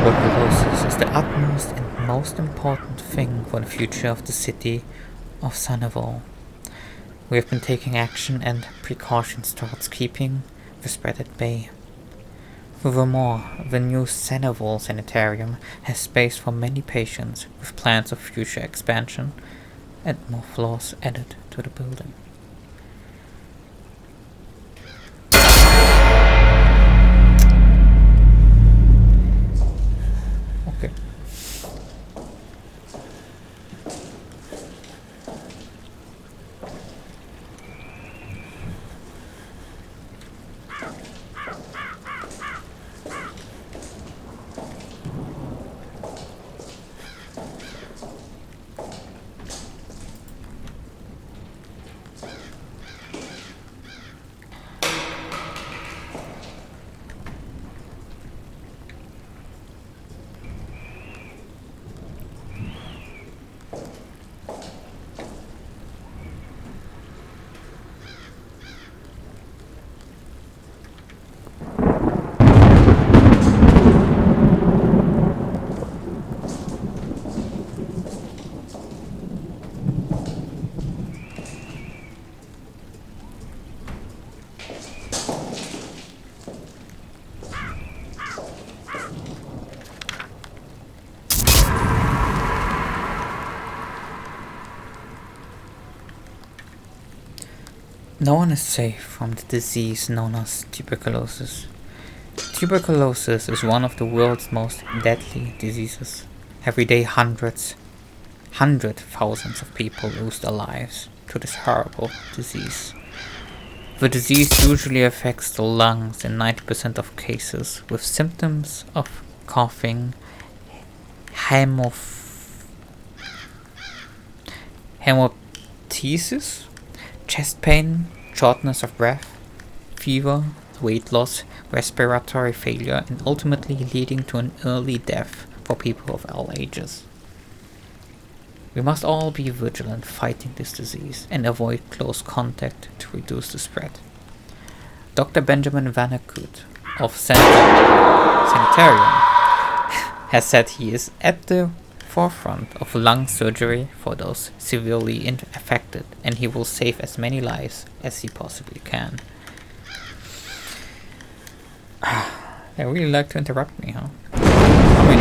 Tuberculosis is the utmost and most important thing for the future of the city of Sanevol. We have been taking action and precautions towards keeping the spread at bay. Furthermore, the new Sanevol sanitarium has space for many patients with plans of future expansion and more floors added to the building. Okay. No one is safe from the disease known as tuberculosis. Tuberculosis is one of the world's most deadly diseases. Every day hundred thousands of people lose their lives to this horrible disease. The disease usually affects the lungs in 90% of cases, with symptoms of coughing, hemoptysis, chest pain, shortness of breath, fever, weight loss, respiratory failure, and ultimately leading to an early death for people of all ages. We must all be vigilant fighting this disease and avoid close contact to reduce the spread. Dr. Benjamin Vanekut of Sanitarium has said he is at the forefront of lung surgery for those severely affected, and he will save as many lives as he possibly can. They really like to interrupt me, huh? I mean,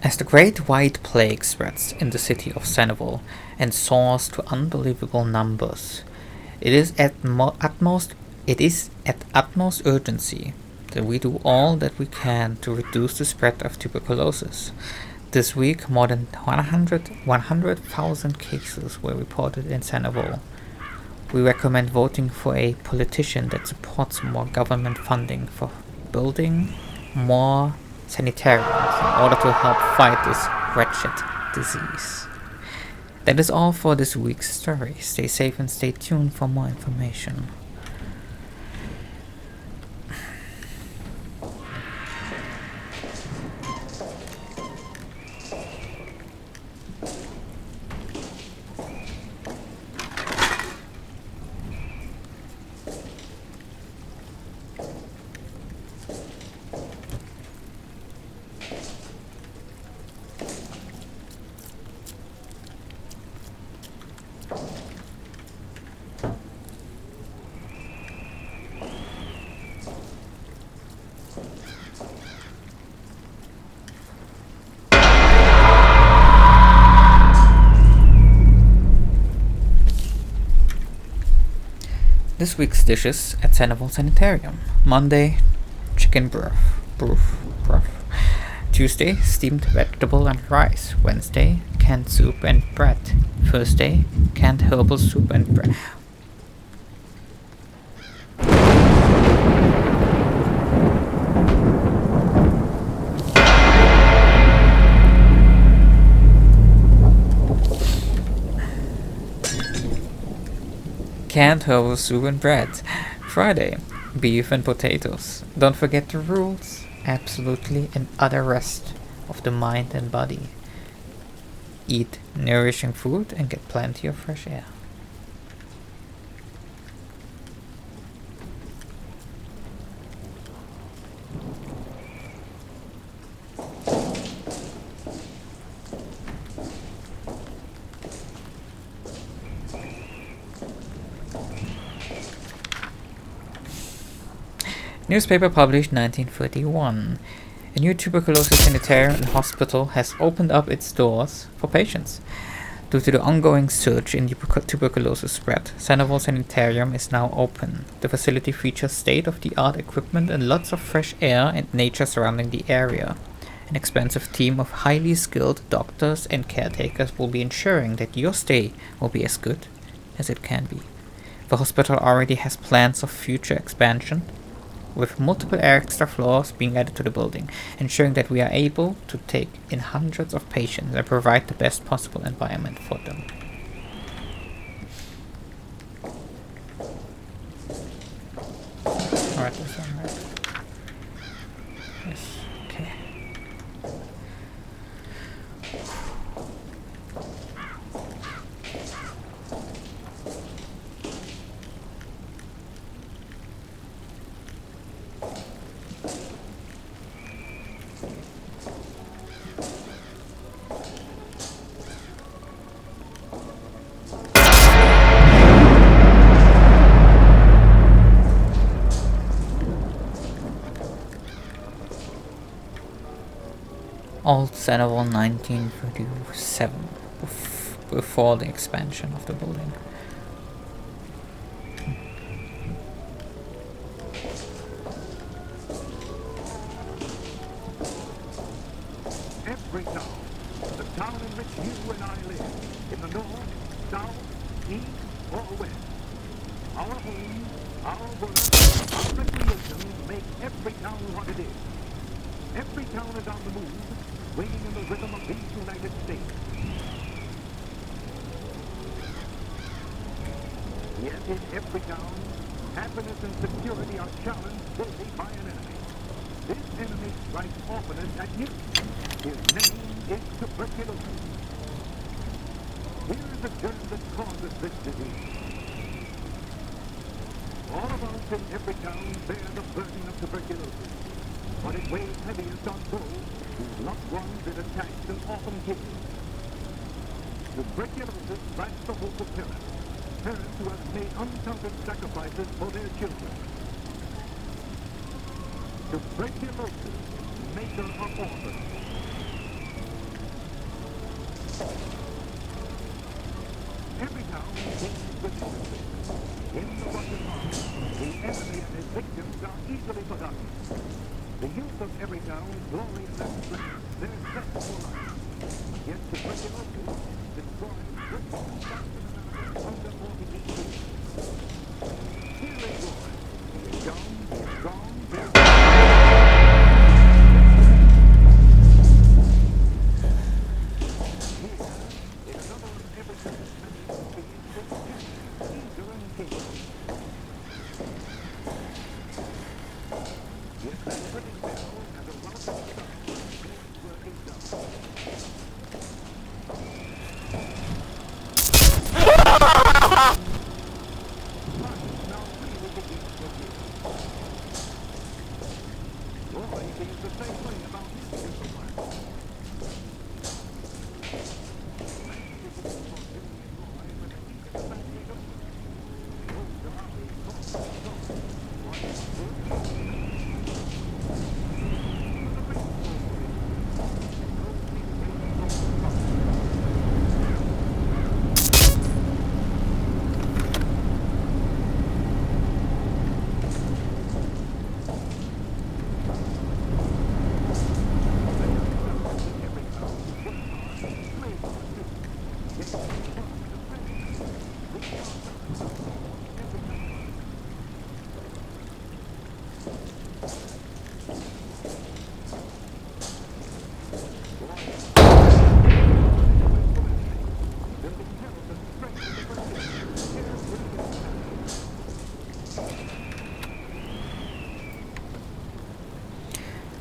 As the Great White Plague spreads in the city of Sanevol and soars to unbelievable numbers, it is at utmost urgency that we do all that we can to reduce the spread of tuberculosis. This week, more than 100,000 cases were reported in Sanevol. We recommend voting for a politician that supports more government funding for building more sanitariums in order to help fight this wretched disease. That is all for this week's story. Stay safe and stay tuned for more information. This week's dishes at Sanevol Sanitarium. Monday, chicken broth. Tuesday, steamed vegetable and rice. Wednesday, canned soup and bread. Thursday, canned herbal soup and bread. Canned herbal soup and bread. Friday, beef and potatoes. Don't forget the rules. Absolutely and utter rest of the mind and body. Eat nourishing food and get plenty of fresh air. Newspaper published 1931. A new tuberculosis sanitarium and hospital has opened up its doors for patients. Due to the ongoing surge in tuberculosis spread, Sanevol Sanitarium is now open. The facility features state-of-the-art equipment and lots of fresh air and nature surrounding the area. An expansive team of highly skilled doctors and caretakers will be ensuring that your stay will be as good as it can be. The hospital already has plans of future expansion, with multiple extra floors being added to the building, ensuring that we are able to take in hundreds of patients and provide the best possible environment for them. Alright, this one, right? Yes, okay. Old Sanevol 1937, before the expansion of the building. Every town, the town in which you and I live, in the north, south, east, or west, our homes, our work, our recreation make every town what it is. Every town is on the move, waiting in the rhythm of these United States. Yet in every town, happiness and security are challenged daily by an enemy. This enemy strikes oftenest at you. His name is tuberculosis. Here is the germ that causes this disease. All of us in every town bear the burden of tuberculosis, but it weighs heaviest on those whose loved ones it attacks and often kills. Tuberculosis strikes the hope of parents who have made uncounted sacrifices for their children. Tuberculosis, maker of orphans. Kings with innocence. In the Russian army, the enemy and his victims are easily forgotten. The youth of every town glory in their strength, their zest for life. Yet tuberculosis destroys 32,000 Americans under 48 years. Here is Roy. He is young, he is strong, very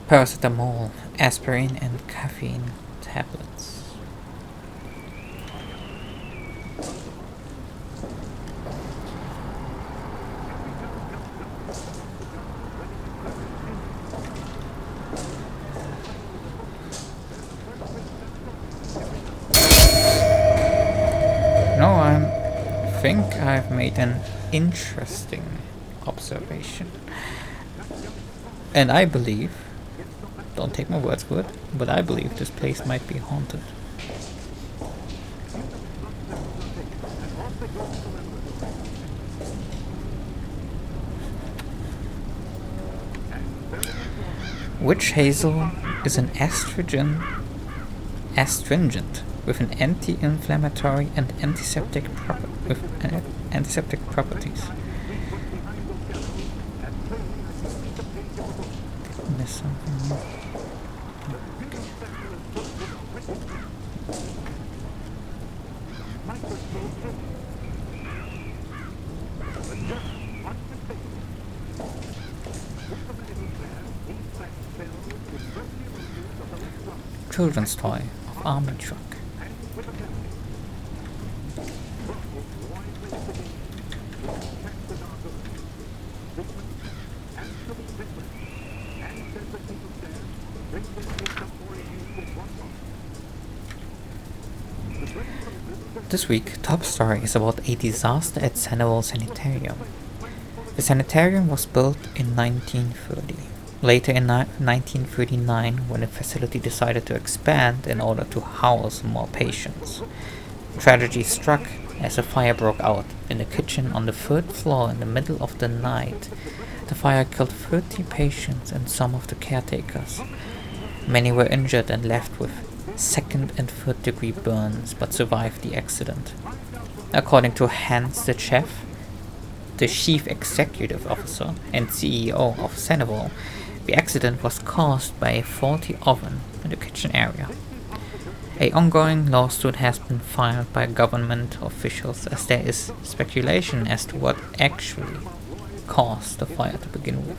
Paracetamol, aspirin, and caffeine tablets. No, I think I've made an interesting observation. And I believe, don't take my words for it, but I believe this place might be haunted. Witch hazel is an astringent with an anti-inflammatory and antiseptic properties. Miss something? Children's toy of army truck. This week, top story is about a disaster at Sanevol Sanitarium. The sanitarium was built in 1930. Later in 1939, when the facility decided to expand in order to house more patients, tragedy struck as a fire broke out in the kitchen on the third floor in the middle of the night. The fire killed 30 patients and some of the caretakers. Many were injured and left with second and third degree burns, but survived the accident. According to Hans, the chief executive officer and CEO of Sanevol, the accident was caused by a faulty oven in the kitchen area. An ongoing lawsuit has been filed by government officials, as there is speculation as to what actually caused the fire to begin with.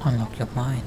Unlock your mind.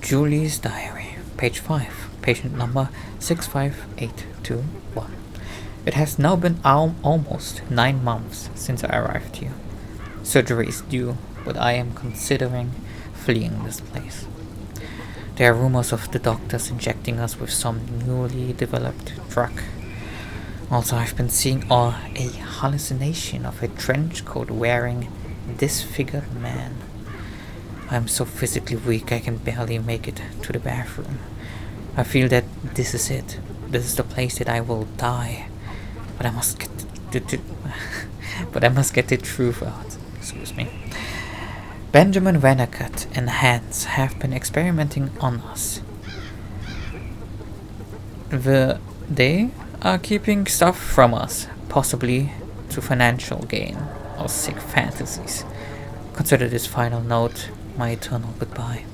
Julie's diary, page 5, patient number 65821. It has now been almost 9 months since I arrived here. Surgery is due, but I am considering fleeing this place. There are rumors of the doctors injecting us with some newly developed drug. Also, I've been seeing a hallucination of a trench coat wearing disfigured man. I'm so physically weak I can barely make it to the bathroom. I feel that this is it. This is the place that I will die. But I must get the truth out. Excuse me. Benjamin Vandercut and Hans have been experimenting on us. They are keeping stuff from us, possibly to financial gain or sick fantasies. Consider this final note my eternal goodbye.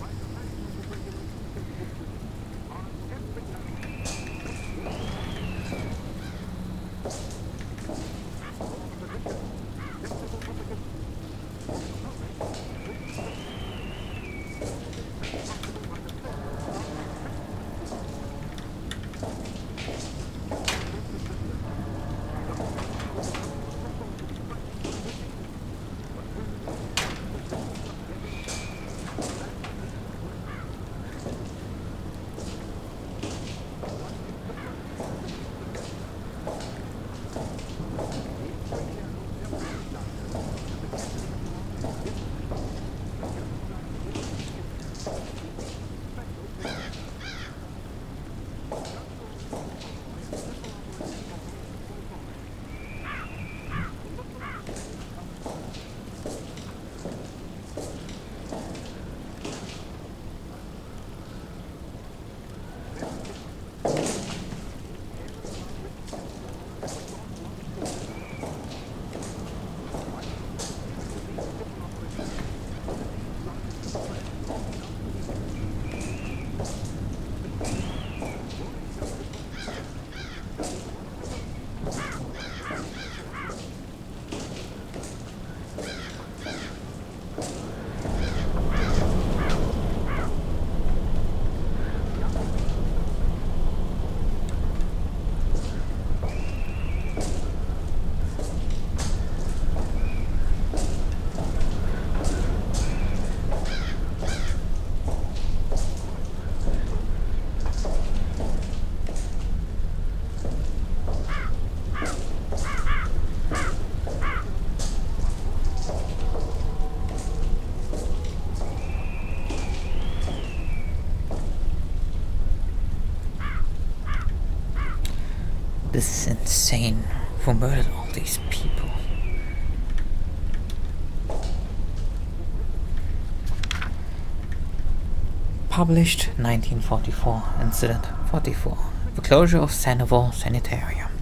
This is insane. Who murdered all these people? Published 1944, Incident 44. The closure of Sanevol Sanitarium.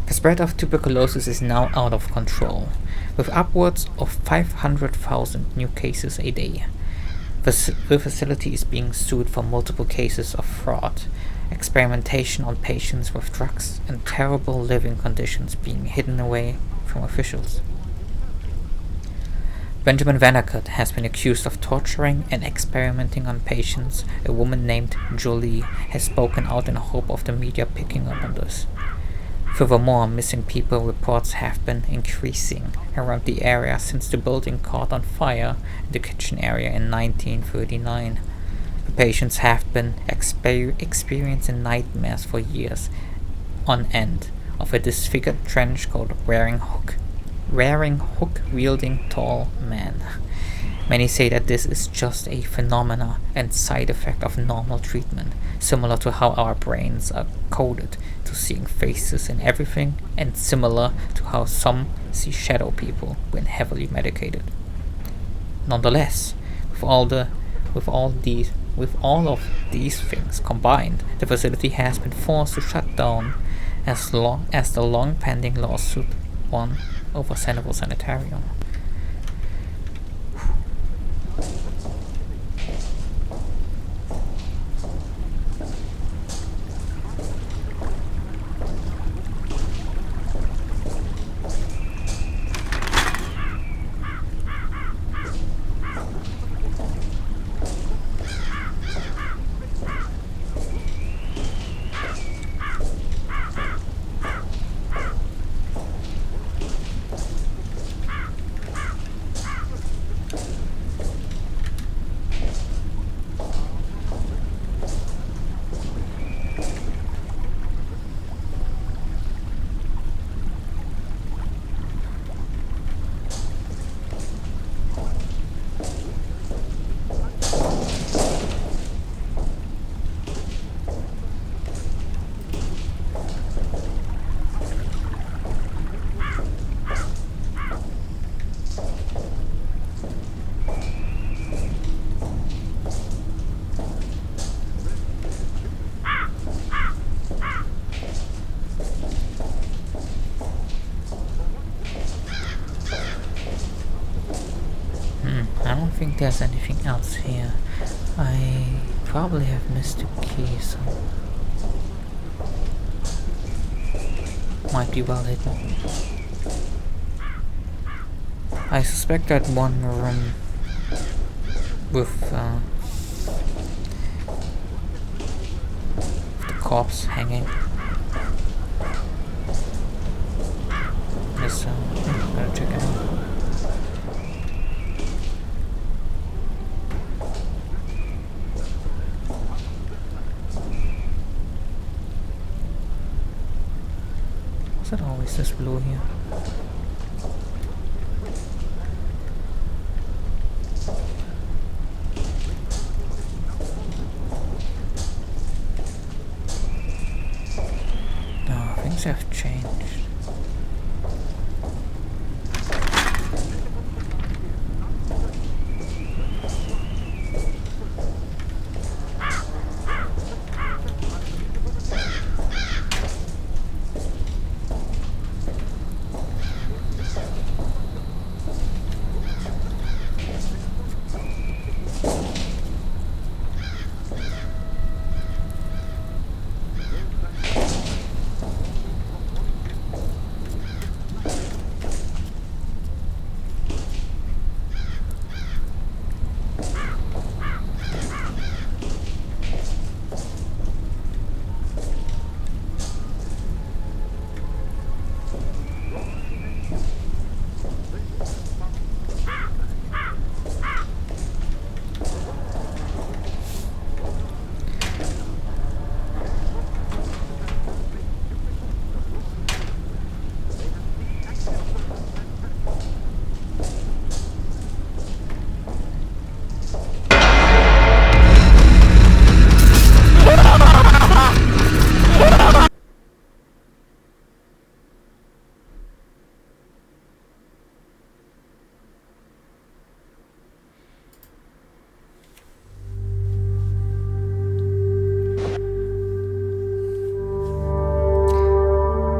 The spread of tuberculosis is now out of control, with upwards of 500,000 new cases a day. The facility is being sued for multiple cases of fraud, experimentation on patients with drugs, and terrible living conditions being hidden away from officials. Benjamin Vandercut has been accused of torturing and experimenting on patients. A woman named Jolie has spoken out in hope of the media picking up on this. Furthermore, missing people reports have been increasing around the area since the building caught on fire in the kitchen area in 1939. The patients have been experiencing nightmares for years on end of a disfigured trench coat wearing hook-wielding tall man. Many say that this is just a phenomena and side effect of normal treatment, similar to how our brains are coded to seeing faces in everything, and similar to how some see shadow people when heavily medicated. Nonetheless, with all of these things combined, the facility has been forced to shut down as long as the long-pending lawsuit won over Sanevol Sanitarium. I don't think there's anything else here. I probably have missed a key, so might be well hidden. I suspect that one room with the corpse hanging is I'm gonna check it out. Is it always this blue here? No, things have changed.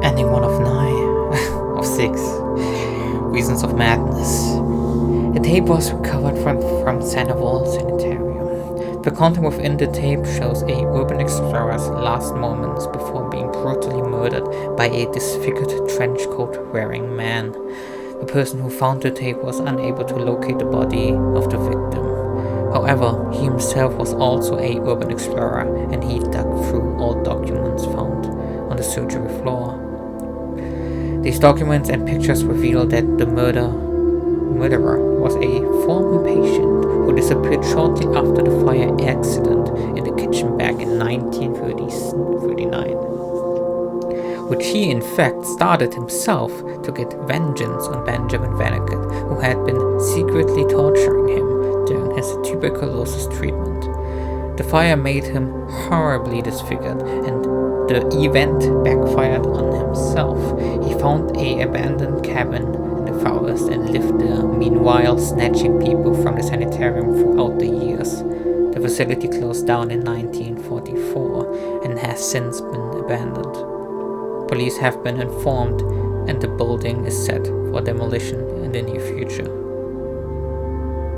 Ending one of 9 of 6 Reasons of Madness. The tape was recovered from Sanevol Sanitarium. The content within the tape shows a urban explorer's last moments before being brutally murdered by a disfigured trench coat wearing man. The person who found the tape was unable to locate the body of the victim. However, he himself was also a urban explorer, and he dug through all documents found on the surgery floor. These documents and pictures reveal that the murderer was a former patient who disappeared shortly after the fire accident in the kitchen back in 1939, which he in fact started himself to get vengeance on Benjamin Vannegut, who had been secretly torturing him during his tuberculosis treatment. The fire made him horribly disfigured, and the event backfired on himself. He found an abandoned cabin in the forest and lived there, meanwhile snatching people from the sanitarium throughout the years. The facility closed down in 1944 and has since been abandoned. Police have been informed, and the building is set for demolition in the near future.